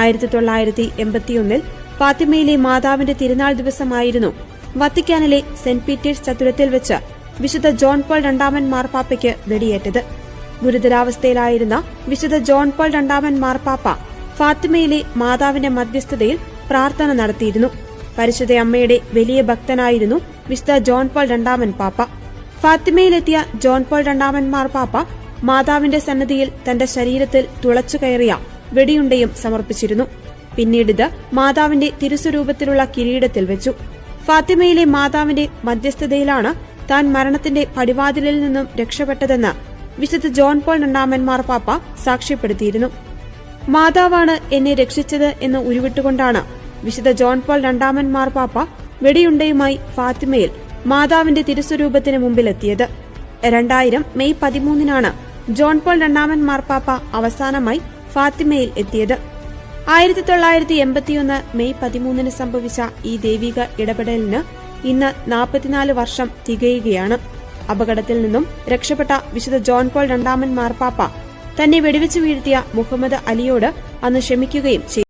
1981 ഫാത്തിമയിലെ മാതാവിന്റെ തിരുനാൾ ദിവസമായിരുന്നു വത്തിക്കാനിലെ saint Peter's ചത്തുരത്തിൽ വെച്ച് വിശുദ്ധ ജോൺ പോൾ രണ്ടാമൻ മാർപ്പാപ്പയ്ക്ക് വെടിയേറ്റത്. ഗുരുതരാവസ്ഥയിലായിരുന്ന വിശുദ്ധ ജോൺ പോൾ രണ്ടാമൻ മാർപ്പാപ്പ ഫാത്തിമയിലെ മാതാവിന്റെ മധ്യസ്ഥതയിൽ പ്രാർത്ഥന നടത്തിയിരുന്നു. പരിശുദ്ധ അമ്മയുടെ വലിയ ഭക്തനായിരുന്നു വിശുദ്ധ ജോൺ പോൾ രണ്ടാമൻ പാപ്പ. ഫാത്തിമയിലെത്തിയ ജോൺ പോൾ രണ്ടാമൻ മാർപ്പാപ്പ മാതാവിന്റെ സന്നിധിയിൽ തന്റെ ശരീരത്തിൽ തുളച്ചുകയറിയ വെടിയുണ്ടയും സമർപ്പിച്ചിരുന്നു. പിന്നീടിത് മാതാവിന്റെ തിരുസ്വരൂപത്തിലുള്ള കിരീടത്തിൽ വെച്ചു. ഫാത്തിമയിലെ മാതാവിന്റെ മധ്യസ്ഥതയിലാണ് താൻ മരണത്തിന്റെ പടിവാതിലിൽ നിന്നും രക്ഷപ്പെട്ടതെന്ന് വിശുദ്ധ ജോൺ പോൾ രണ്ടാമൻ മാർപ്പാപ്പ സാക്ഷ്യപ്പെടുത്തിയിരുന്നു. മാതാവാണ് എന്നെ രക്ഷിച്ചത് എന്ന് ഉരുവിട്ടുകൊണ്ടാണ് വിശുദ്ധ ജോൺ പോൾ രണ്ടാമൻ മാർപ്പാപ്പ വെടിയുണ്ടയുമായി ഫാത്തിമയിൽ മാതാവിന്റെ തിരുസ്വരൂപത്തിന് മുമ്പിലെത്തിയത്. 2000 മെയ് 13 ജോൺ പോൾ രണ്ടാമൻ മാർപ്പാപ്പ അവസാനമായി ഫാത്തിമയിൽ എത്തിയത്. 1981 മെയ് 13 സംഭവിച്ച ഈ ദൈവിക ഇടപെടലിന് ഇന്ന് 44 വർഷം തികയുകയാണ്. അപകടത്തിൽ നിന്നും രക്ഷപ്പെട്ട വിശുദ്ധ ജോൺ പോൾ രണ്ടാമൻ മാർപ്പാപ്പ തന്നെ വെടിവെച്ച് വീഴ്ത്തിയ മുഹമ്മദ് അലിയോട് അന്ന് ക്ഷമിക്കുകയും ചെയ്തു.